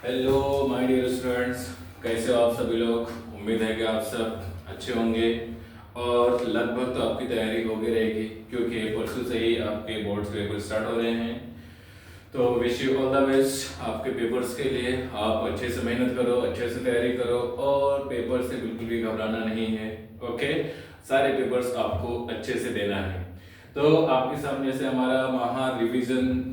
Hello my dear students, कैसे हो आप सभी लोग। उम्मीद है कि आप सब अच्छे होंगे और लगभग तो आपकी तैयारी हो गई रहेगी क्योंकि परसों से ही आपके बोर्ड्स के पेपर स्टार्ट हो रहे हैं। तो wish you all the best आपके पेपर्स के लिए। आप अच्छे से मेहनत करो, अच्छे से तैयारी करो और पेपर से बिल्कुल भी घबराना नहीं है। ओके, सारे पेपर्स आपको अच्छे से देना है। तो आपके सामने से हमारा महा रिवीजन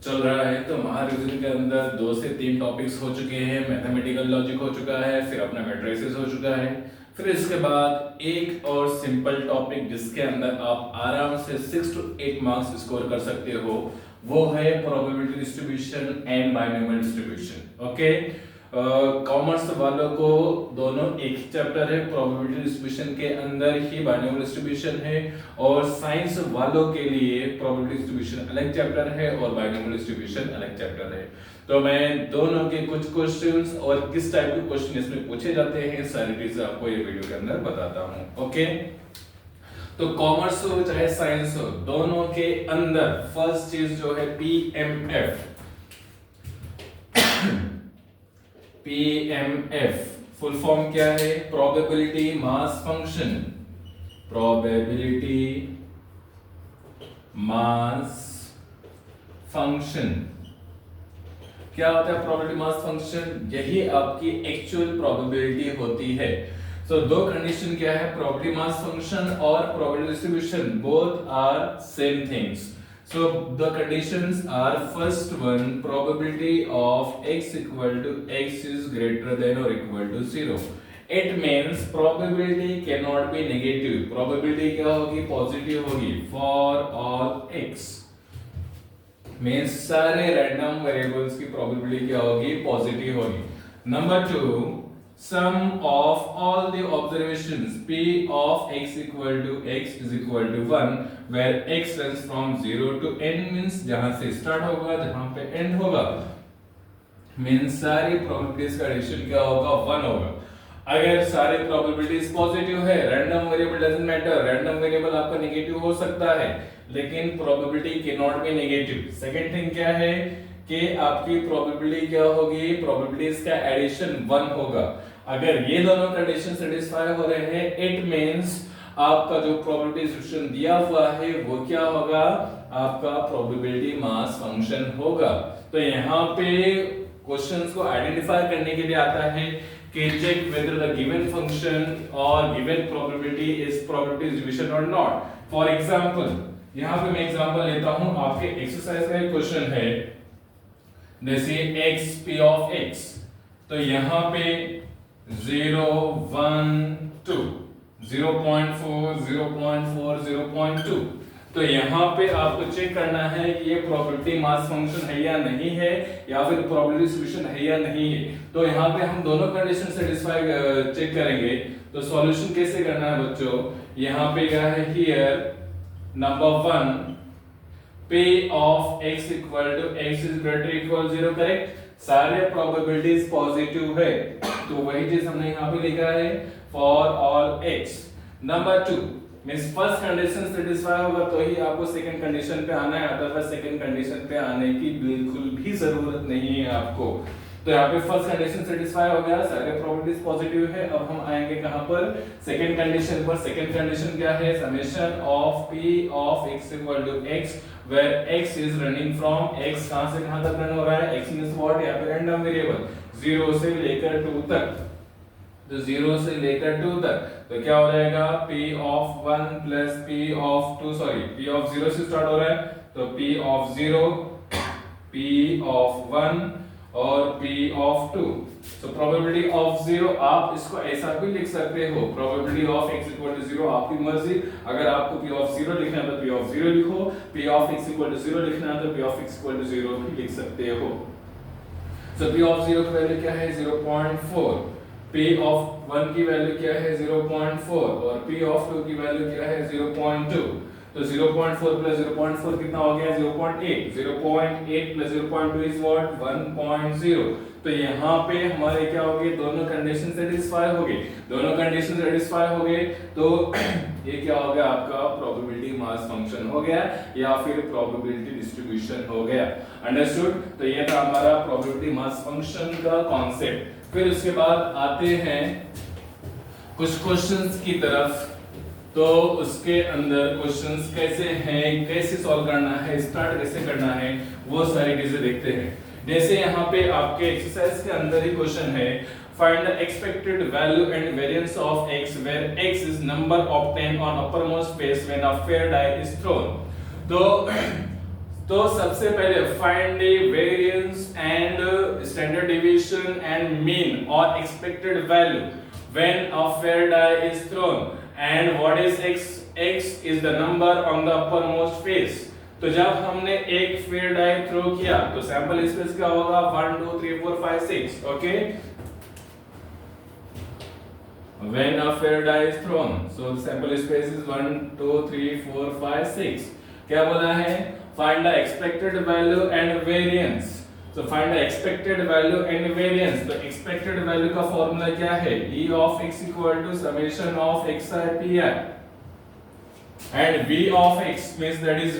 चल रहा है। तो महारिविजन के अंदर 2 से 3 टॉपिक्स हो चुके हैं। मैथमेटिकल लॉजिक हो चुका है, फिर अपना मैट्रिसेस हो चुका है, फिर इसके बाद एक और सिंपल टॉपिक जिसके अंदर आप आराम से 6 to 8 मार्क्स स्कोर कर सकते हो, वो है probability distribution and binomial distribution. Okay, commerce वालों को दोनों एक ही चैप्टर है, प्रोबेबिलिटी डिस्ट्रीब्यूशन के अंदर ही बाइनोमियल डिस्ट्रीब्यूशन है, और साइंस वालों के लिए प्रोबेबिलिटी डिस्ट्रीब्यूशन अलग चैप्टर है और बाइनोमियल डिस्ट्रीब्यूशन अलग चैप्टर है। तो मैं दोनों के कुछ क्वेश्चंस और किस टाइप के क्वेश्चन इसमें पूछे जाते हैं सारी चीजें आपको ये वीडियो के अंदर बताता हूं। ओके, तो कॉमर्स हो चाहे साइंस हो, दोनों के अंदर फर्स्ट चीज जो है पीएमएफ। पीएमएफ फुल फॉर्म क्या है? Probability mass function. Probability mass function क्या होता है? प्रोबेबिलिटी मास फंक्शन यही आपकी एक्चुअल प्रोबेबिलिटी होती है। तो दो कंडीशन क्या है? प्रोबेबिलिटी मास फंक्शन और probability distribution both are same things. So the conditions are: first one, probability of x equal to x is greater than or equal to 0. It means probability cannot be negative. Probability क्या होगी? Positive होगी for all x. Means सारे random variables की probability क्या होगी? Positive होगी. Number 2, sum of all the observations p of x equal to x is equal to 1 where x runs from 0 to n means जहां से start होगा जहां पे एंड होगा, मींस सारी प्रोबेबिलिटीज का एडिशन क्या होगा? 1 होगा। अगर सारे प्रोबेबिलिटीज पॉजिटिव है, random variable doesn't matter, random variable आपका नेगेटिव हो सकता है लेकिन probability can not be negative. Second thing क्या है कि आपकी प्रोबेबिलिटी क्या होगी? प्रोबेबिलिटीज का एडिशन 1 होगा। अगर ये दोनों कंडीशन सेटिस्फाई हो रहे हैं, इट मींस आपका जो प्रोबेबिलिटी डिस्ट्रीब्यूशन दिया हुआ है वो क्या होगा? आपका प्रोबेबिलिटी मास फंक्शन होगा। तो यहाँ पे क्वेश्चंस को आइडेंटिफाई करने के लिए आता है कि check whether the given function और given probability is probability distribution or not. For example, यहाँ पे मैं एग्जांपल लेता हूं, आपके एक्सरसाइज का एक क्वेश्चन है जैसे x p of x। तो यहाँ पे 0 1 2 0.4 0.4 0.2। तो यहाँ पे आपको चेक करना है कि ये प्रोबेबिलिटी मास फंक्शन है या नहीं है, या फिर प्रोबेबिलिटी डिस्ट्रीब्यूशन है या नहीं है। तो यहाँ पे हम दोनों कंडीशन सेटिस्फाई चेक करेंगे। तो सॉल्यूशन कैसे करना है बच्चों? यहाँ पे क्या है? Here number 1, p of x equal to x is greater equal 0, correct. सारे प्रोबेबिलिटीज पॉजिटिव है तो वही चीज हमने यहाँ पे लिखा है for all x। Number 2 means first condition satisfy होगा तो ही आपको सेकंड कंडीशन पे आना है, अदरवाइज सेकंड कंडीशन पे आने की बिल्कुल भी जरूरत नहीं है आपको। तो यहाँ पे फर्स्ट कंडीशन सेटिस्फाई हो गया, सारे प्रोबेबिलिटीज पॉजिटिव है। अब हम आएंगे कहां पर? सेकंड कंडीशन पर। सेकंड कंडीशन क्या है? Summation of p of x equal to x where x is running from x कहां से कहां तक रन हो रहा है? x means what? यहाँ पे रैंडम वेरिएबल 0 से लेकर 2 तक। तो 0 से लेकर 2 तक तो क्या हो जाएगा? p of 1 plus p of 2, sorry p of 0 से स्टार्ट हो रहा है तो p of 0, p of 1 और p of 2। so probability of 0, आप इसको ऐसा भी लिख सकते हो, probability of x equal to 0, आपकी मर्जी। अगर आपको p of 0 लिखना है तो p of 0 लिखो, p of x equal to 0 लिखना है तो p of x equal to 0 भी लिख सकते हो। so p of 0 की वैल्यू क्या है? 0.4। p of 1 की वैल्यू क्या है? 0.4 और p of 2 की वैल्यू क्या है? 0.2। तो 0.4 प्लस 0.4 कितना हो गया 0.8, 0.8 प्लस 0.2 इज व्हाट 1.0। तो यहाँ पे हमारे क्या हो गए, दोनों कंडीशन सेटिस्फाई हो गए, दोनों कंडीशन सेटिस्फाई हो गए, तो ये क्या हो गया आपका प्रोबेबिलिटी मास फंक्शन हो गया या फिर प्रोबेबिलिटी डिस्ट्रीब्यूशन हो गया। अंडरस्टूड। तो ये था हमारा प्रोबेबिलिटी मास फंक्शन का कॉन्सेप्ट। फिर उसके बाद आते हैं कुछ क्वेश्चंस की तरफ। तो उसके अंदर क्वेश्चंस कैसे हैं, कैसे सॉल्व करना है, स्टार्ट कैसे करना है, वो सारी चीजें देखते हैं। जैसे यहाँ पे आपके एक्सरसाइज के अंदर ही क्वेश्चन है, find the expected value and variance of x where x is number obtained on uppermost face when a fair die is thrown। तो सबसे पहले find the variance and standard deviation and mean or expected value when a fair die is thrown and what is x? X is the number on the uppermost face। तो जब हमने एक fair die throw किया तो sample space क्या होगा 1 2 3 4 5 6। Okay, when a fair die is thrown so the sample space is 1 2 3 4 5 6। क्या बोला है, find the expected value and variance। so find the expected value and variance। तो expected value का formula क्या है, e of x equal to summation of xi pi and v of x means that is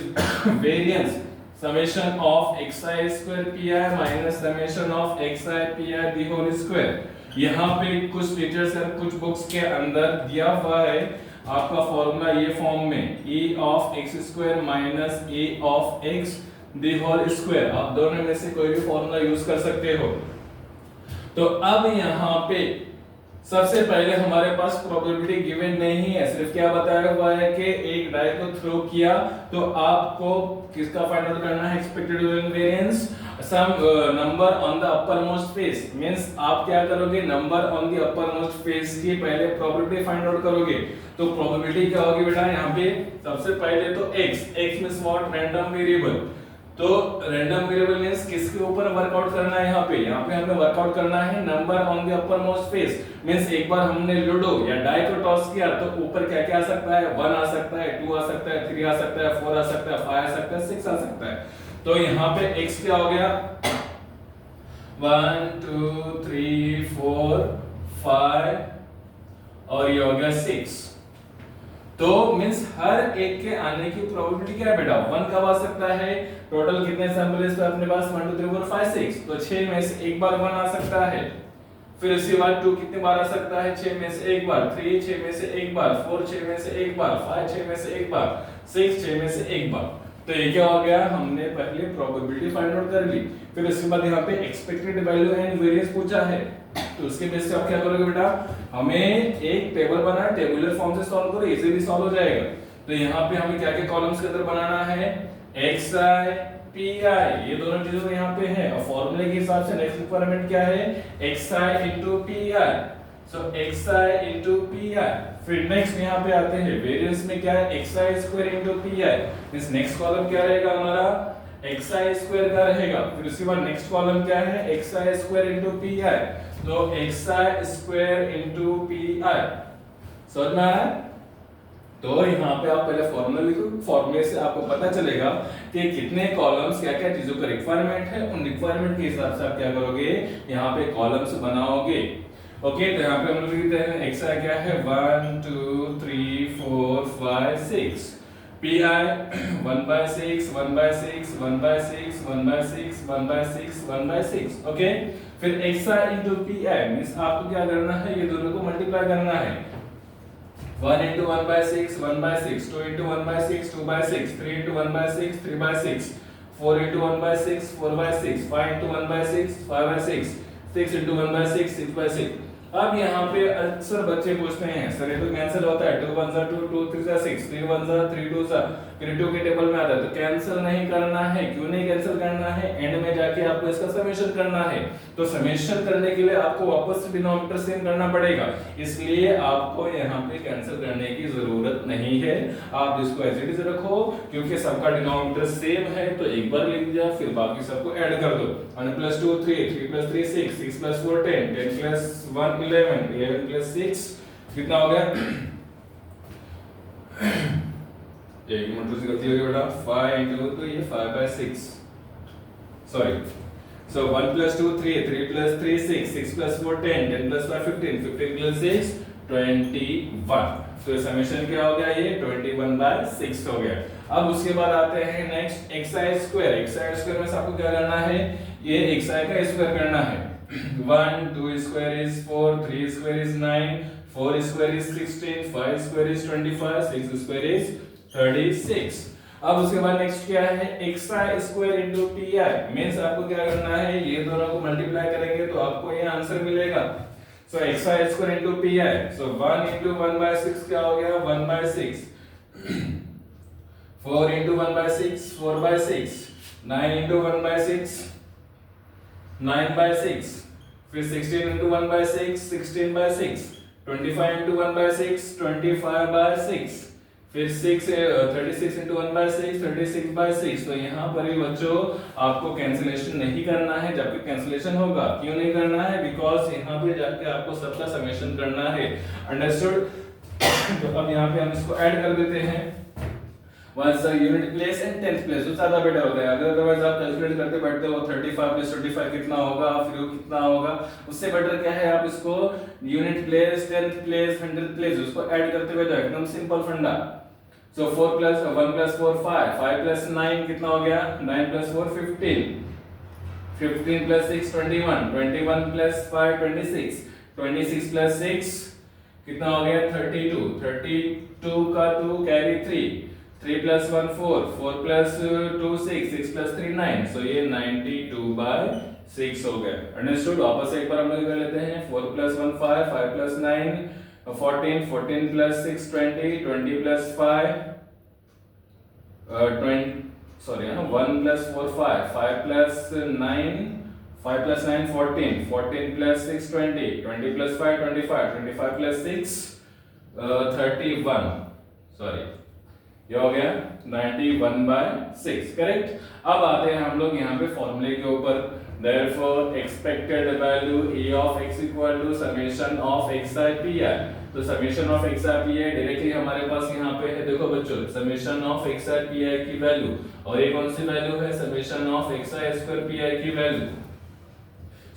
variance summation of xi square pi minus summation of xi pi the whole square। यहाँ पे कुछ teachers और कुछ books के अंदर दिया हुआ है आपका फॉर्मूला ये फॉर्म में e of x square minus a of x the whole square। आप दोनों में से कोई भी फॉर्मूला यूज कर सकते हो। तो अब यहाँ पे सबसे पहले हमारे पास प्रोबेबिलिटी गिवन नहीं है, सिर्फ क्या बताया हुआ है कि एक डाई को थ्रो किया तो आपको किसका फाइंड आउट करना है, expected variance sum number on the upper most face. Means आप क्या करोगे, number on the upper most face की पहले प्रोबेबिलिटी फाइंड आउट करोगे। तो प्रोबेबिलिटी क्या होगी बेटा, यहाँ पे सबसे पहले तो x means what, random variable. तो रैंडम वेरिएबल मींस किसके ऊपर वर्कआउट करना है, यहाँ पे हमें वर्कआउट करना है number on the upper most face. Means एक बार हमने लूडो या डाई को टॉस किया तो ऊपर क्या क्या आ सकता है, 1 आ सकता है, 2 आ सकता है, 3 आ सकता है, 4 आ सकता है, 5 आ सकता है, 6 आ सकता है। तो यहाँ पे x क्या हो गया 1 2 3 4 5 और ये हो गया 6। तो मींस हर एक के आने की प्रोबेबिलिटी क्या है बेटा, 1 कब आ सकता है, टोटल कितने सैंपल है अपने पास 1 2 3 4 5 6। तो 6 में से एक बार 1 आ सकता है, फिर उसके बाद 2 कितने बार आ सकता है, 6 में से एक बार, 3 6 में से एक बार, 4 6 में से एक बार, 5 6 में से एक बार, 6 6 में से एक बार। तो ये क्या हो गया, हमने पहले प्रोबेबिलिटी फाइंड आउट कर ली। फिर उसके बाद यहाँ पे एक्सपेक्टेड वैल्यू एंड वेरिएंस पूछा है, तो उसके बेस से आप क्या करोगे बेटा, हमें एक टेबल बनाना, टेबुलर फॉर्म से सॉल्व करो, इजीली सॉल्व हो जाएगा। तो यहाँ पे हमें क्या क्या कॉलम्स के अंदर बनाना है, xi pi, ये दोनों चीजें यहाँ पे है। और फॉर्मूले के हिसाब से नेक्स्ट रिक्वायरमेंट क्या है, xi into pi। सो xi into pi। फिर नेक्स्ट यहाँ पे आते हैं वेरिएंस में क्या है, xi square into pi। इस नेक्स्ट कॉलम क्या रहेगा हमारा, xi square का रहेगा। फिर उसके बाद नेक्स्ट कॉलम क्या है, xi square into pi। तो xi square into pi। समझ में आया। तो यहाँ पे आप पहले फॉर्मूला लिखो, फॉर्मूले से आपको पता चलेगा कि कितने कॉलम्स क्या क्या चीजों का रिक्वायरमेंट है, उन रिक्वायरमेंट के हिसाब से आप क्या करोगे, यहाँ पे कॉलम्स बनाओगे। ओके, तो यहाँ पे हम लोग लिखते हैं xi क्या है 1 2 3 4 5 6, pi 1/6 1/6 1/6 1/6 1/6 1/6। ओके, फिर xi into pi मींस आपको क्या करना है, ये दोनों को मल्टीप्लाई करना है। 1 into 1/6 1/6, 2 into 1/6 2/6, 3 into 1/6 3/6, 4 into 1/6 4/6, 5 into 1/6 5/6, 6 into 1/6 6/6। अब यहाँ पे अक्सर बच्चे पूछते हैं सर ये तो कैंसिल होता है, 2 1 2 2 3 6, 3 1 3 2 फिर 2 के टेबल में आता है, तो कैंसिल नहीं करना है। क्यों नहीं कैंसिल करना है, एंड में जाके आपको इसका समेशन करना है। तो समेशन करने के लिए आपको वापस से डिनोमिनेटर सेम करना पड़ेगा, इसलिए आपको यहाँ पे कैंसिल करने की जरूरत नहीं है। आप इसको एज इट इज रखो, क्योंकि सबका डिनोमिनेटर सेम है तो एक बार लिख दिया, फिर बाकी सबको ऐड कर दो। 1 + 2 3, 3 + 3 6, 6 + 4 10, 10 + 1 11, 11 + 6 कितना हो गया एक मीटर से गलती हो गई बेटा 5 into तो ये 5/6 sorry so 1 plus 2 3 3 plus 3 6 6 plus 4 10 10 plus 5 15 15 plus 6 21 तो समेशन क्या हो गया ये 21/6 हो गया। अब उसके बाद आते हैं next xi square. xi square में आपको क्या करना है ये xi का स्क्वायर करना है 1 2 square is 4 3 square is 9 4 square is 16 5 square is 25 6 square is 36। अब उसके बाद नेक्स्ट क्या है xi square into pi means आपको क्या करना है ये दोनों को मल्टीप्लाई करेंगे तो आपको ये आंसर मिलेगा। सो xi स्क्वायर इनटू pi सो 1 इनटू 1/6 क्या हो गया 1/6 4 इनटू 1/6 4/6 9 इनटू 1/6 9/6 फिर 16 इनटू 1/6 16/6 25 इनटू 1/6 25/6 फिर 36 इंटू 1/6 36/6। तो यहाँ पर भी बच्चों आपको कैंसिलेशन नहीं करना है, जबकि कैंसिलेशन होगा क्यों नहीं करना है बिकॉज यहाँ पे जाके आपको सबका समेशन करना है। अंडरस्टूड। तो अब यहाँ पे हम इसको ऐड कर देते हैं once unit place and tenth place तो ज्यादा बेटर होता है। अगर अदरवाइज आप कैलकुलेट करते बैठते हो 35 प्लस 25 कितना होगा फिर वो कितना होगा, उससे बेटर क्या है आप इसको unit place tenth place hundred place उसको ऐड करते हुए जाओ, एकदम सिंपल फंडा। सो 4 प्लस 1 प्लस 4 5 5 प्लस 9 कितना हो गया 9 प्लस 4 15 15 प्लस 6 21 21 प्लस 5 26 26 प्लस 6 कितना हो गया 32 32 का 2 कैरी 3 3 प्लस 1 4 4 प्लस 2 6 6 प्लस 3 9 सो ये 92/6 हो गया। अंडरस्टूड। वापस एक बार हम लोग कर लेते हैं 4 plus 1 5 5 plus 9 14 14 plus 6 20 20 plus 5 20 sorry 1 plus 4 5 5 plus 9 5 plus 9 14 14 plus 6 20 20 plus 5 25 25 plus 6 31 sorry ये हो गया 91/6 करेक्ट। अब आते हैं हम लोग यहाँ पे फॉर्मूले के ऊपर। Therefore expected value a of x equal to summation of xi pi। तो summation of xi pi directly हमारे पास यहाँ पे है, देखो बच्चों summation of xi pi की वैल्यू और ये कौन सी वैल्यू है summation of xi square pi की value.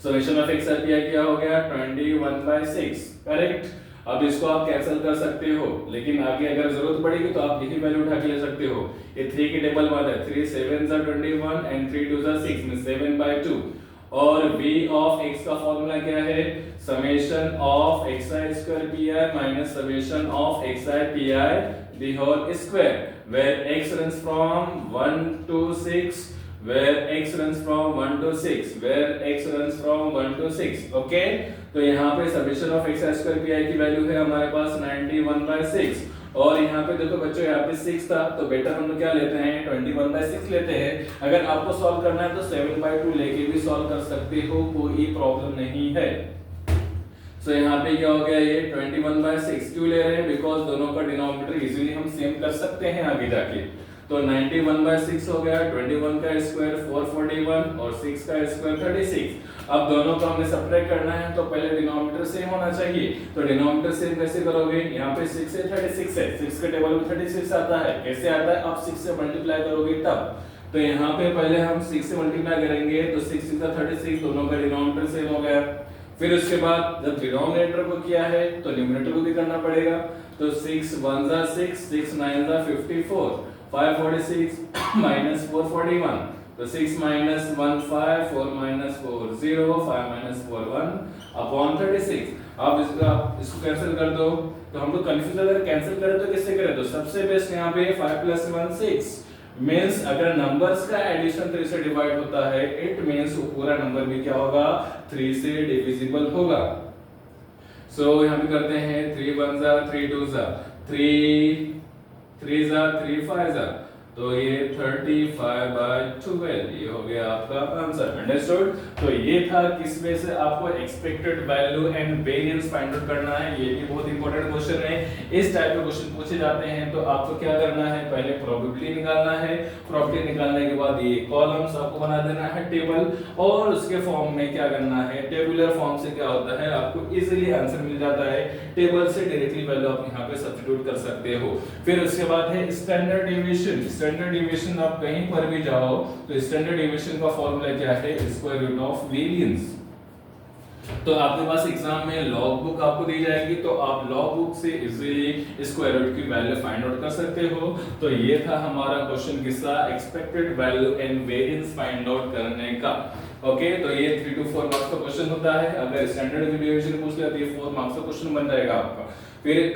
summation of xi pi क्या हो गया 21/6 करेक्ट। अब इसको आप कैंसिल कर सकते हो, लेकिन आगे अगर जरूरत पड़ेगी तो आप यही वैल्यू उठा के ले सकते हो। ये 3 की टेबल बाद है 3 7 21 एंड 3 2 6 में 7/2 और v ऑफ x का फॉर्मूला क्या है summation of xi square pi minus summation of xi pi the whole square where x runs from 1 to 6 where x runs from 1 to 6 where x runs from 1 to 6 okay. तो यहाँ पे summation of xi square pi की value है हमारे पास 91/6 और यहाँ पे देखो बच्चों यहाँ पे 6 था तो बेटर हम लोग क्या लेते हैं 21/6 लेते हैं। अगर आपको सॉल्व करना है तो 7/2 लेके भी सॉल्व कर सकते हो, कोई प्रॉब्लम नहीं है। सो यहाँ पे क्या हो गया ये 21/6 क्यों ले रहे हैं बिकॉज दोनों का डिनोमिनेटर इजीली हम सेम कर सकते हैं आगे जाके। तो 91/6 हो गया 21 का स्क्वायर 441 और 6 का स्क्वायर 36। अब दोनों को हमने सब्ट्रैक्ट करना है तो पहले डिनोमिनेटर सेम होना चाहिए। तो डिनोमिनेटर सेम कैसे करोगे, यहाँ पे 6 से 36 है, 6 के टेबल में 36 आता है, कैसे आता है आप 6 से मल्टीप्लाई करोगे तब। तो यहाँ पे पहले हम 6 से मल्टीप्लाई करेंगे तो 6 6 36 दोनों का डिनोमिनेटर सेम हो गया। फिर उसके बाद जब डिनोमिनेटर को किया है तो न्यूमरेटर को भी करना पड़ेगा। तो 6 1 जा 6 6 9 जा 54 546 minus 441 तो 6 minus 1 5 4 minus 4 0 5 minus 4 1 upon 36। अब इसको कैंसिल कर दो। तो हम लोग कंफ्यूज अगर कैंसिल करें तो किससे करें, तो सबसे बेस्ट यहाँ पे 5 plus 1 6 मींस अगर नंबर्स का एडिशन 3 से डिवाइड होता है इट मींस वो पूरा नंबर भी क्या होगा 3 से डिविजिबल होगा। सो यहाँ पे करते हैं 3 1 जा 3 2 जा 3 3 जा 3 5 जा तो ये 35/12 ये हो गया आपका आंसर। अंडरस्टूड? तो ये था किस वे से आपको expected value and variance find out करना है। ये भी बहुत इंपॉर्टेंट क्वेश्चन है। इस टाइप के क्वेश्चन पूछे जाते हैं तो आपको क्या करना है, पहले प्रोबेबिलिटी निकालना है। प्रोबेबिलिटी निकालने के बाद ये कॉलम्स आपको बना देना है टेबल, और उसके फॉर्म में क्या करना है, टेबुलर फॉर्म से क्या होता है आपको इजीली आंसर मिल जाता है। टेबल से डायरेक्टली वैल्यू आप यहां पे सब्स्टिट्यूट कर सकते हो। फिर उसके बाद है स्टैंडर्ड डेविएशन। स्टैंडर्ड डेविएशन आप कहीं पर भी जाओ तो स्टैंडर्ड डेविएशन का फॉर्मूला क्या है, स्क्वायर रूट ऑफ वेरिएंस। तो आपके पास एग्जाम में लॉग बुक आपको दी जाएगी, तो आप लॉग बुक से इजीली स्क्वायर रूट की वैल्यू फाइंड आउट कर सकते हो। तो ये था हमारा क्वेश्चन किस्सा, expected value and variance find out करने का। ओके, तो ये 3 to 4 मार्क्स का क्वेश्चन होता है। अगर स्टैंडर्ड डेविएशन पूछ लिया तो ये 4 मार्क्स का क्वेश्चन बन जाएगा आपका। फिर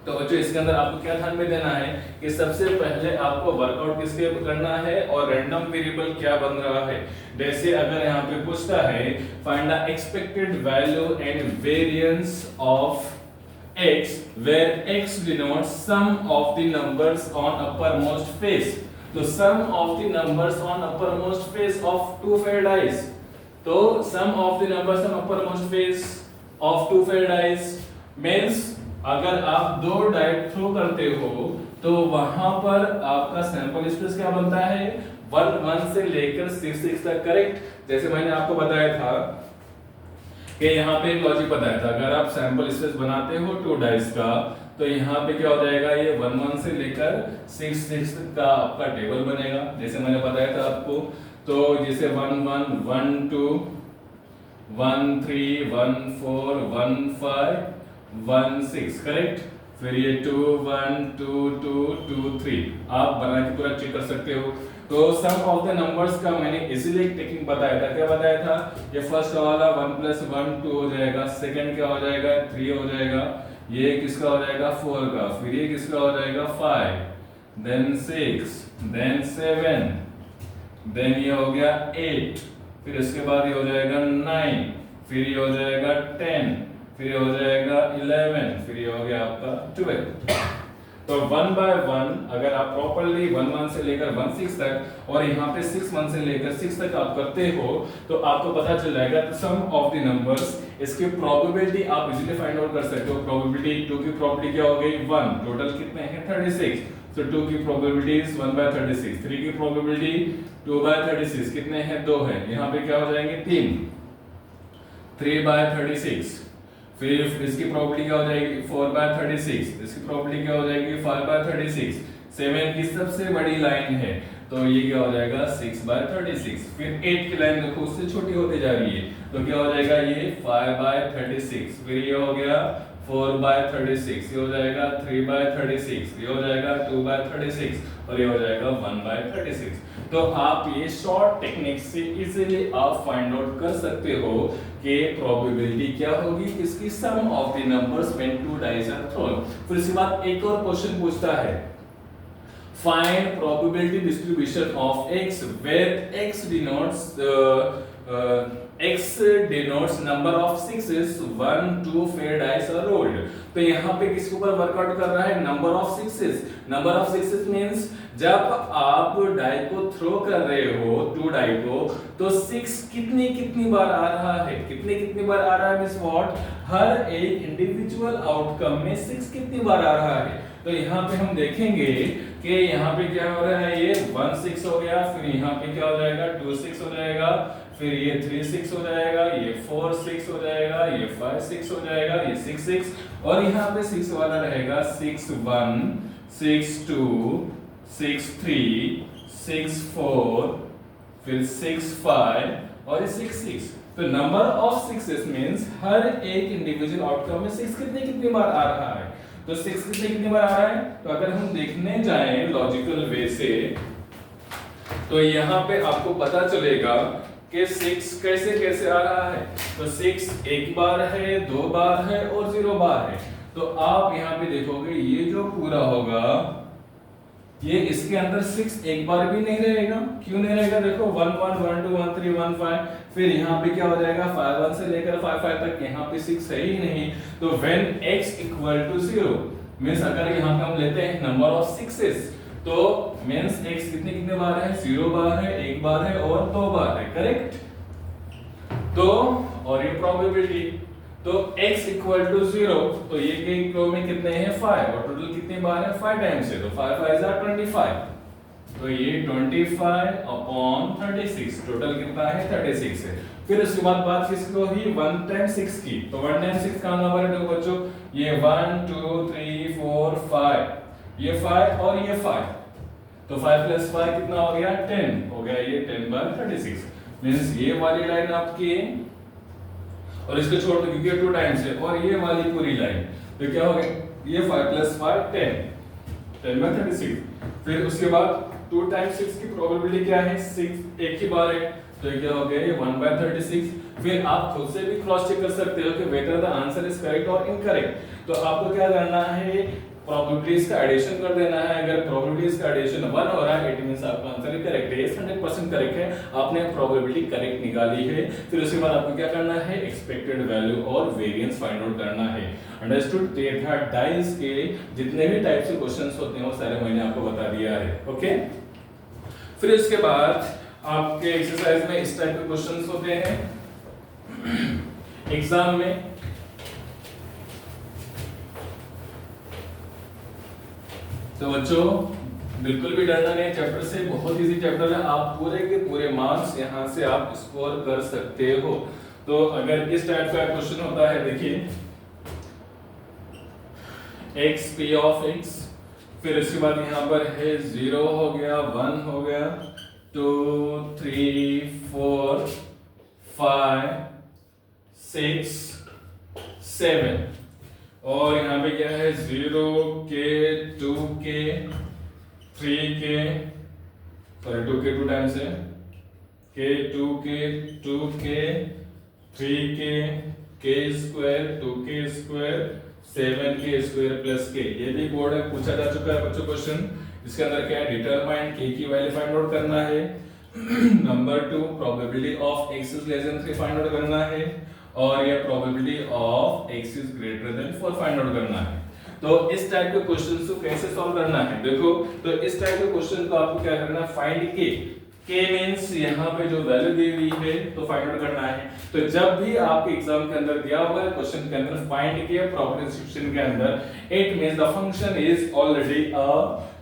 तो बच्चों इसके अंदर आपको क्या ध्यान में देना है कि सबसे पहले आपको वर्कआउट किसके करना है और रैंडम वेरिएबल क्या बन रहा है। जैसे अगर यहाँ पे पूछता है find the expected value and variance of x where x denotes sum of the numbers on uppermost face। तो sum of the numbers on uppermost face of two fair dice। तो sum of the numbers on uppermost face of two fair dice means अगर आप दो diet throw करते हो तो वहां पर आपका सैंपल स्पेस क्या बनता है, 1 से लेकर 6 तक। करेक्ट? जैसे मैंने आपको बताया था कि यहाँ पे एक लॉजिक बताया था, अगर आप सैंपल स्पेस बनाते हो 2 डाइस का तो यहाँ पे क्या हो जाएगा, ये 1 से लेकर 6 का आपका टेबल बनेगा। जैसे मैंने बताया था आपको, तो जैसे 1 1 1 2 1 3 1 4 1 5 1 6। करेक्ट? फिर ये 2 1 2 2 2 3 आप बना के पूरा चेक कर सकते हो। तो सम ऑफ द नंबर्स का मैंने इजीली टेक्निक बताया था। क्या बताया था? ये फर्स्ट वाला 1 + 1 2 हो जाएगा, सेकंड क्या हो जाएगा 3 हो जाएगा, ये किसका हो जाएगा 4 का, फिर ये किसका हो जाएगा 5, देन 6, देन 7, देन ये हो गया 8, फिर इसके बाद ये हो जाएगा 9, फिर ये हो जाएगा 10, फिर ये हो जाएगा 11, फिर ये हो गया आपका 12। तो 1 by 1 अगर आप प्रॉपर्ली 1 से लेकर 16 तक और यहाँ पे 6 से लेकर 6 तक आप करते हो तो आपको पता चल जाएगा सम ऑफ द नंबर्स, इसकी प्रोबेबिलिटी आप इजीली फाइंड आउट कर सकते हो। प्रोबेबिलिटी 2 की प्रोबेबिलिटी क्या हो गई 1, टोटल कितने हैं 36, तो 2 की प्रोबेबिलिटी इज 1/36। 3 की प्रोबेबिलिटी 2/36 कितने हैं 2 है, यहाँ पे क्या हो जाएंगे 3, 3/36। फिर इसकी प्रोबेबिलिटी क्या हो जाएगी 4/36, इसकी प्रोबेबिलिटी क्या हो जाएगी 5/36। 7 की सबसे बड़ी लाइन है तो ये क्या हो जाएगा 6/36। फिर 8 की लाइन देखो उससे छोटी होती जा रही है तो क्या हो जाएगा ये 5/36, फिर ये हो गया 4/36, ये हो जाएगा 3/36, ये हो जाएगा 2/36 और ये हो जाएगा 1/36। तो आप ये शॉर्ट टेक्निक से इजीली आप फाइंड आउट कर सकते हो कि प्रोबेबिलिटी क्या होगी इसकी sum of the numbers when 2 dice are thrown. फिर इसके बाद एक और क्वेश्चन पूछता है find probability distribution of x where x denotes number of sixes 1 2 fair dice are rolled। तो यहाँ पे किसके ऊपर वर्कआउट कर रहा है number of sixes. Number of sixes means जब आप डाई को थ्रो कर रहे हो 2 डाई को तो 6 कितनी बार आ रहा है, कितनी बार आ रहा है मींस व्हाट, हर एक इंडिविजुअल आउटकम में 6 कितनी बार आ रहा है। तो यहाँ पे हम देखेंगे कि यहाँ पे क्या हो रहा है, ये 1 6 हो गया, फिर यहाँ पे क्या हो जाएगा 2 6 हो जाएगा, फिर ये 3 6 हो जाएगा, ये 4 6 हो जाएगा, ये 5 6 हो जाएगा, ये 6 6 और यहाँ पे 6 वाला रहेगा 6 1 6 2 6 3 6 4 फिर 6 5 और ये 6 6। तो नंबर ऑफ सिक्सेस मींस हर एक इंडिविजुअल आउटकम में 6 कितनी बार आ रहा है। तो 6 कितनी बार आ रहा है, तो अगर हम देखने जाएं लॉजिकल वे से तो यहाँ पे आपको पता चलेगा कि 6 कैसे आ रहा है। तो 6 एक बार है, 2 बार है और 0 बार है। तो आप यहाँ पे देखोगे ये जो पूरा होगा ये इसके अंदर 6 एक बार भी नहीं रहेगा। क्यों नहीं रहेगा, देखो 1 1 1 2 1 3 1 5, फिर यहाँ पे क्या हो जाएगा 5 1 से लेकर 5 5 तक यहाँ पे 6 है ही नहीं। तो when x = 0 मींस अगर यहाँ पे हम लेते हैं नंबर ऑफ सिक्सेस तो मींस x कितने कितने बार है, 0 बार है, 1 बार है और 2 बार है, करेक्ट। तो और ये प्रोबेबिलिटी, तो x इक्वल टू 0, तो ये के रो में कितने हैं 5 और टोटल कितने बार है 5 टाइम्स है, तो 5 5 are 25, तो ये 25 अपॉन 36 टोटल कितना है 36 है। फिर उसके बाद बात किसकी होगी 1 टाइम्स 6 की, तो 1 टाइम्स 6 का नंबर है देखो बच्चों, ये 1 2 3 4 5, ये 5 और ये 5, तो 5 प्लस 5 कितना हो गया 10 हो गया, ये 10 बार 36 मींस ये वाली लाइन आपकी, और इसको छोड़ दो क्योंकि 2 टाइम्स है, और ये वाली पूरी लाइन, तो क्या हो गया ये 5 प्लस 5 10 10 बाय 36। फिर उसके बाद 2 टाइम्स 6 की प्रोबेबिलिटी क्या है 6 एक ही बार है, तो ये क्या हो गया ये 1 बाय 36। फिर आप खुद से भी क्रॉस चेक कर सकते हो कि whether the answer is correct और इनकरेक्ट, तो आपको क्या करना है प्रोबेबिलिटीज का एडिशन कर देना है। अगर प्रोबेबिलिटीज का एडिशन 1 हो रहा है इट मींस आपका आंसर करेक्ट है, 100% करेक्ट है, आपने प्रोबेबिलिटी करेक्ट निकाली है। फिर उसके बाद आपको क्या करना है एक्सपेक्टेड वैल्यू और वेरिएंस फाइंड आउट करना है। अंडरस्टूड। तो डाइस के जितने भी टाइप के क्वेश्चंस होते हैं वो सारे मैंने आपको बता दिया है, ओके। फिर उसके बाद आपके एक्सरसाइज में इस टाइप के क्वेश्चंस होते हैं एग्जाम में, तो बच्चों बिल्कुल भी डरना नहीं, चैप्टर से बहुत इजी चैप्टर है, आप पूरे के पूरे मार्क्स यहां से आप स्कोर कर सकते हो। तो अगर इस टाइप का क्वेश्चन होता है देखिए x p ऑफ x, फिर इसके बाद यहाँ पर है 0 हो गया 1 हो गया 2 3 4 5 6 7, और यहाँ पे क्या है 0 के 2 के 3 के सॉरी 2 के 2 टाइम्स है के 2 के 2 के 3 के स्क्वायर 2 के स्क्वायर 7 के स्क्वायर प्लस के। ये भी बोर्ड में पूछा जा चुका है बच्चों क्वेश्चन। इसके अंदर क्या है डिटरमाइन के की वैल्यू फाइंड आउट करना है। Number 2 probability of x is less than 3 find out करना है, और ये probability of x is greater than 4 find out करना है। तो इस टाइप के क्वेश्चंस को कैसे सॉल्व करना है देखो, तो इस टाइप के क्वेश्चन को आपको क्या करना है फाइंड के मींस यहाँ पे जो वैल्यू दी हुई है तो फाइंड आउट करना है। तो जब भी आपके एग्जाम के अंदर दिया हुआ है क्वेश्चन के अंदर फाइंड के प्रॉपर्टी डिस्क्रिप्शन के अंदर it means the function is already a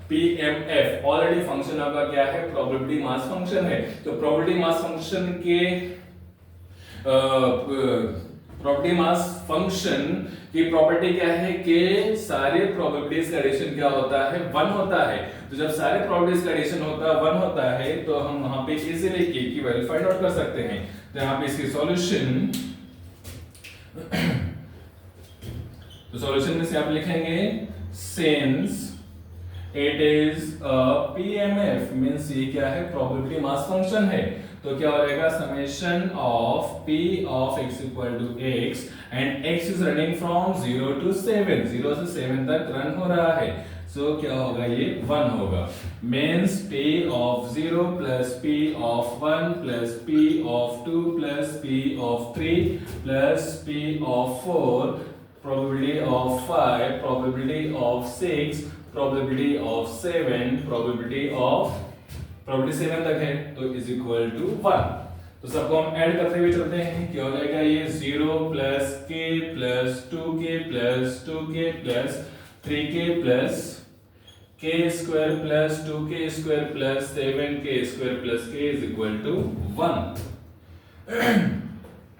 PMF, already function आपका क्या है प्रोबेबिलिटी मास फंक्शन है। तो प्रोबेबिलिटी मास फंक्शन के प्रोबेबिलिटी मास फंक्शन की प्रॉपर्टी क्या है कि सारे प्रोबेबिलिटीज का एडिशन क्या होता है 1 होता है। तो जब सारे प्रोबेबिलिटीज का एडिशन होता है 1 होता है तो हम वहां पे इजीली k की वैल्यू फाइंड आउट कर सकते हैं। तो यहां पे इसकी सॉल्यूशन तो सॉल्यूशन में से आप लिखेंगे since it is a PMF means ये क्या है प्रोबेबिलिटी मास फंक्शन है। तो क्या हो जाएगा summation of p of x equal to x and x is running from 0 to 7, 0 से 7 तक रन हो रहा है। सो क्या होगा ये 1 होगा means p of 0 plus p of 1 plus p of 2 plus p of 3 plus p of 4 probability of 5 probability of 6 probability of 7 probability 7 तक है तो इज इक्वल टू 1। तो सबको हम ऐड करते हुए चलते हैं, क्या हो जाएगा ये 0 plus k plus 2k plus 2k plus 3k plus k square plus 2k square plus 7k square plus k is equal to 1।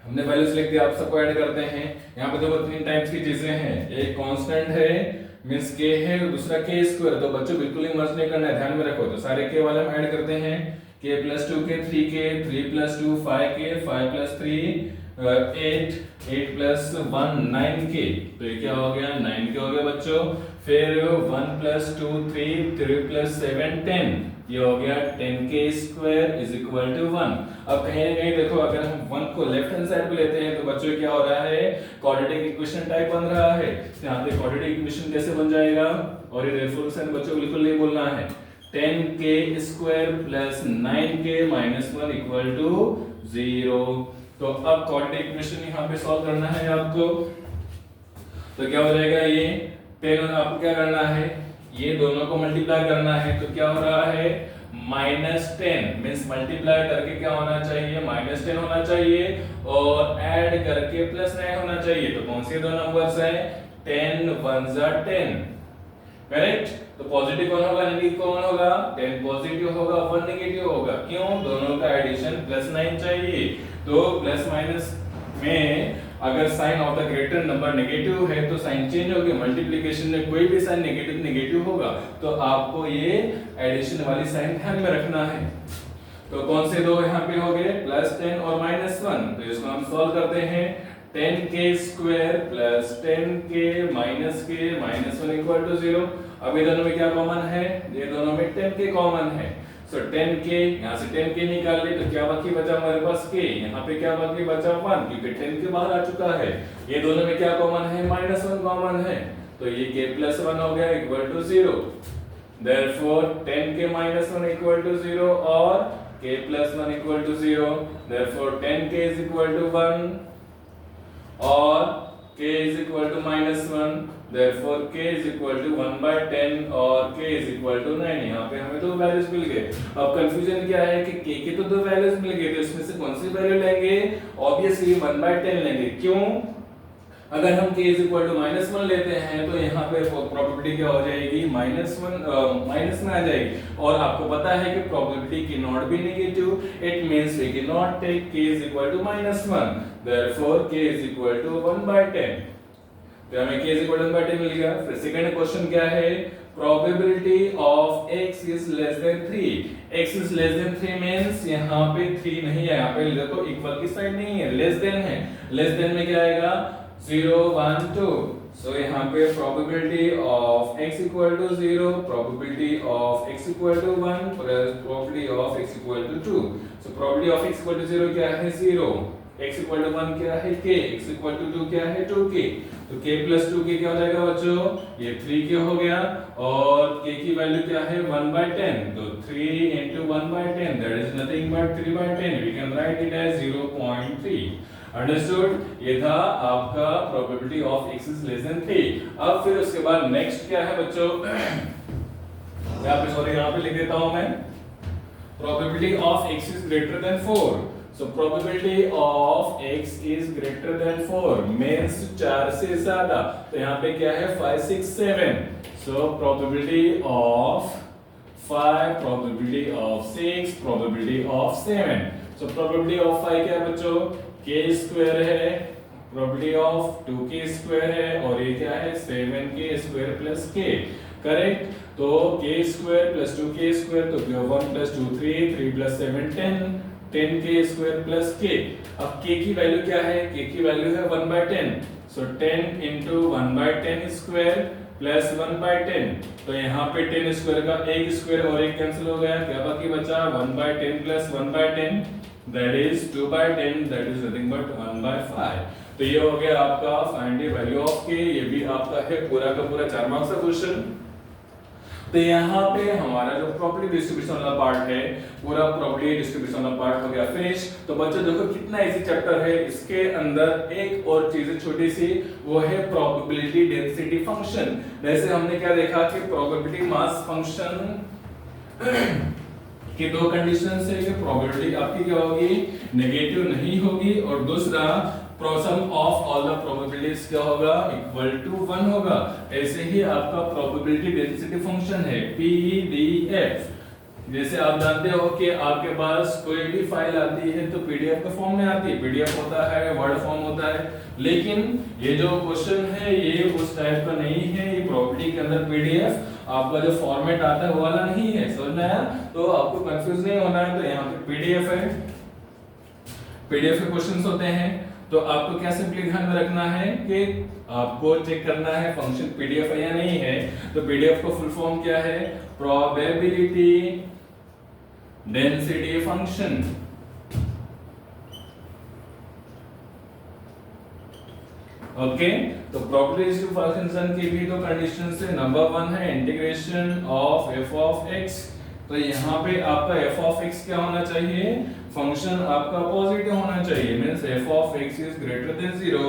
हमने वैल्यूज लिख दिया, आप सबको ऐड करते हैं। यहाँ पे देखो 3 टाइप्स की चीजें हैं, एक कांस्टेंट है मींस k है, दूसरा k स्क्वायर। तो बच्चों बिल्कुल ही मर्ज नहीं करना है, ध्यान में रखो। तो सारे k वाले हम ऐड करते हैं, k plus 2k 3k 3 plus 2 5k 5 plus 3 8 8 plus 1 9k। तो ये क्या हो गया 9k हो गया बच्चों। फिर 1 प्लस 2 3 3 प्लस 7 10, ये हो गया 10k square is equal to 1। अब कहीं ना कहीं देखो अगर हम 1 को लेफ्ट हैंड साइड पे लेते हैं तो बच्चों क्या हो रहा है क्वाड्रेटिक इक्वेशन टाइप बन रहा है। तो यहाँ पे क्वाड्रेटिक इक्वेशन कैसे बन जाएगा, और ये रेफरेंस बच्चों बिल्कुल नहीं बोलना है। 10k square plus 9k minus 1 equal to 0। तो अब क्वाड्रेटिक इक्वेशन यहाँ पे सॉल्व करना है आपको। तो क्या हो जाएगा ये 10, आपको क्या करना है ये दोनों को मल्टीप्लाई करना है तो क्या हो रहा है -10 मींस मल्टीप्लाई करके क्या होना चाहिए -10 होना चाहिए और ऐड करके +9 होना चाहिए। तो कौन से दो नंबर्स हैं 10 1 10 करेक्ट। तो पॉजिटिव कौन होगा नेगेटिव कौन होगा 10 पॉजिटिव होगा 1 नेगेटिव होगा। क्यों दोनों का एडिशन +9 चाहिए। तो प्लस माइनस में अगर sign of the greater number negative है तो साइन चेंज होगी। मल्टीप्लिकेशन में कोई भी साइन नेगेटिव होगा तो आपको ये एडिशन वाली साइन ध्यान में रखना है। तो कौन से दो यहाँ पे हो गए +10 और -1। तो इसको हम सॉल्व करते हैं 10k² + 10k -1 = 0। अब ये दोनों में क्या कॉमन है ये दोनों में 10k कॉमन है। सो 10k यहाँ से 10k निकाल ले तो क्या बाकी बचा हमारे पास k। यहाँ पे क्या बाकी बचा 1 क्योंकि 10k बाहर आ चुका है। ये दोनों में क्या कॉमन है -1 कॉमन है तो ये k + 1 हो गया = 0। Therefore 10k - 1 = 0 और k + 1 = 0। Therefore 10k = 1 और k -1। Therefore k = 1/10 और k = 9। यहाँ पे हमें दो वैल्यूज मिल गए। अब कंफ्यूजन क्या है कि k के तो दो वैल्यूज मिल गए तो इसमें से कौन सी वैल्यू लेंगे ऑब्वियसली 1/10 लेंगे। क्यों अगर हम k -1 लेते हैं तो यहाँ पे प्रोबेबिलिटी क्या हो जाएगी माइनस में आ जाएगी। और आपको पता है कि probability can not be negative it means we can not take k -1। Therefore k = 1/10। तो हमें k = 1/10 मिल गया। फिर सेकंड क्वेश्चन क्या है probability of x is less than 3। x is less than 3 means यहाँ पे 3 नहीं है। यहाँ पे देखो इक्वल की साइड नहीं है लेस देन है। लेस देन में क्या आएगा 0 1 2। सो यहाँ पे probability of x = 0 probability of x = 1 probability of x = 2। So probability of x = 0 क्या है 0। x = 1 क्या है k। x = 2 क्या है 2k। तो k + 2k क्या हो जाएगा बच्चों ये 3k हो गया और k की वैल्यू क्या है 1/10। तो 3 × 1/10 that is nothing but 3/10। we can write it as 0.3। Understood. ये था आपका probability of x is less than 3। अब फिर उसके बाद नेक्स्ट क्या है बच्चों यहाँ पे लिख देता हूं मैं probability of x is greater than 4। So probability of x is greater than 4 means 4 से ज्यादा। तो यहाँ पे क्या है 5 6 7। So probability of 5 probability of 6 probability of 7। So probability of 5 क्या है बच्चों k² है probability of 2k² है और ये क्या है 7k² + k करेक्ट। तो k² + 2k² तो 1 + 2 3 3 + 7 10 10k² + k। अब k की वैल्यू क्या है k की वैल्यू है 1/10। सो 10 × 1/10² + 1/10। तो यहाँ पे 10² का एक स्क्वायर और एक कैंसिल हो गया क्या बाकी बचा 1/10 + 1/10 that is 2/10 that is nothing but 1/5। तो ये हो गया आपका find the value of k। ये भी आपका है पूरा का पूरा 4 मार्क्स का क्वेश्चन। तो यहाँ पे हमारा जो प्रोबेबिलिटी डिस्ट्रीब्यूशन वाला पार्ट है पूरा प्रोबेबिलिटी डिस्ट्रीब्यूशन वाला पार्ट हो गया फिनिश। तो बच्चों देखो कितना इजी चैप्टर है। इसके अंदर एक और चीज छोटी सी वो है प्रोबेबिलिटी डेंसिटी फंक्शन। जैसे हमने क्या देखा कि प्रोबेबिलिटी मास फंक्शन की दो कंडीशंस है कि प्रोबेबिलिटी आपकी क्या होगी नेगेटिव नहीं होगी और दूसरा सम ऑफ ऑल द प्रोबेबिलिटीज क्या होगा = 1 होगा। ऐसे ही आपका प्रोबेबिलिटी डेंसिटी फंक्शन है PDF। जैसे आप जानते हो कि आपके पास कोई भी फाइल आती है तो PDF के फॉर्म में आती है। PDF होता है वर्ड फॉर्म होता है लेकिन ये जो क्वेश्चन है ये उस टाइप का नहीं है। ये प्रोबेबिलिटी के अंदर PDF आपका जो फॉर्मेट आता है वो वाला नहीं है। समझ में आया। तो आपको कंफ्यूज नहीं होना है। तो यहाँ पे PDF है PDF के क्वेश्चंस होते हैं। तो आपको क्या सिंपली ध्यान में रखना है कि आपको चेक करना है फंक्शन PDF है या नहीं है। तो PDF को फुल फॉर्म क्या है प्रोबेबिलिटी डेंसिटी फंक्शन। ओके तो प्रोबेबिलिटी फंक्शन की भी दो कंडीशंस है। नंबर 1 है इंटीग्रेशन ऑफ f(x)। तो यहाँ पे आपका f(x) क्या होना चाहिए फंक्शन आपका पॉजिटिव होना चाहिए means f(x) is greater than 0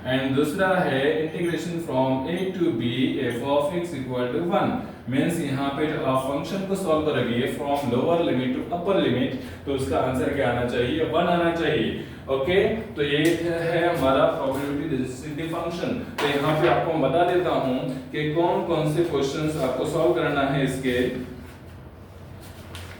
and दूसरा है integration from a to b f(x) = 1 means यहाँ पे जो आप फंक्शन को सॉल्व करोगे from lower limit to upper limit, तो उसका आंसर क्या आना चाहिए, 1 आना चाहिए। ओके, तो ये है हमारा प्रोबेबिलिटी रेजिस्टिविटी फंक्शन। तो यहाँ पे आपको मैं बता देता हूँ कि कौन कौन से क्वेश्चंस आपको सॉल्व करना है। इसके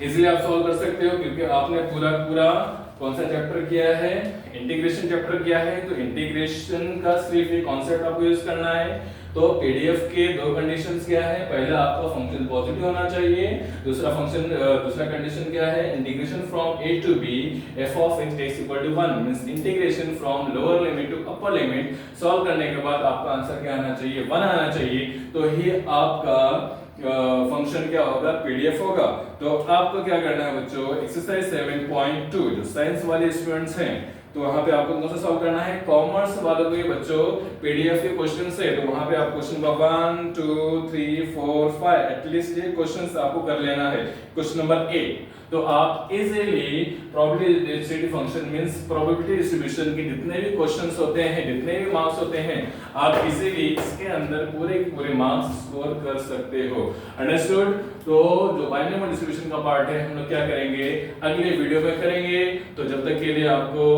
इजीली आप सॉल्व कर सकते हो क्योंकि आपने पूरा कौन सा चैप्टर किया है, इंटीग्रेशन चैप्टर किया है। तो इंटीग्रेशन का सिर्फ ये कॉन्सेप्ट आपको यूज करना है। तो पीडीएफ के दो कंडीशंस क्या है, पहला आपका फंक्शन पॉजिटिव होना चाहिए, दूसरा कंडीशन क्या है, integration from a to b f of x equal to 1 means integration from lower limit to upper limit solve करने के बाद आपका आंसर क्या आना चाहिए, 1 आना चाहिए। तो ही आपका फंक्शन क्या होगा, पीडीएफ होगा। तो आपको क्या करना है बच्चों, एक्सरसाइज 7.2 जो साइंस वाले स्टूडेंट्स हैं, तो वहां पे आपको कौन सा सॉल्व करना है, कॉमर्स वालों के बच्चों पीडीएफ के क्वेश्चंस है। तो वहां पे आप क्वेश्चन नंबर 1 2 3 4 5 एटलीस्ट ये क्वेश्चंस आपको कर लेना है। क्वेश्चन नंबर 8 तो आप easily probability density function means probability distribution के जितने भी क्वेश्चंस होते हैं, जितने भी मार्क्स होते हैं, आप इजीली इसके अंदर पूरे मार्क्स स्कोर कर सकते हो। अंडरस्टूड। तो जो बाइनोमियल डिस्ट्रीब्यूशन का पार्ट है हम लोग क्या करेंगे, अगले वीडियो में करेंगे। तो जब तक के लिए आपको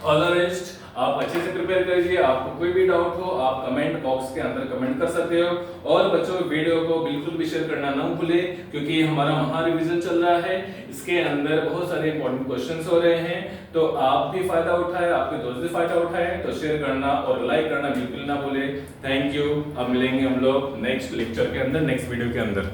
ऑल द बेस्ट, आप अच्छे से प्रिपेयर करिए। आपको कोई भी डाउट हो आप कमेंट बॉक्स के अंदर कमेंट कर सकते हो। और बच्चों वीडियो को बिल्कुल भी शेयर करना ना भूलें क्योंकि हमारा महा रिवीजन चल रहा है, इसके अंदर बहुत सारे इंपॉर्टेंट क्वेश्चंस हो रहे हैं। तो आप भी फायदा उठाएं, आपके दोस्त भी फायदा उठाएं। तो शेयर करना और लाइक करना बिल्कुल ना भूलें। Thank you. अब मिलेंगे हम लोग नेक्स्ट लेक्चर के अंदर, नेक्स्ट वीडियो के अंदर।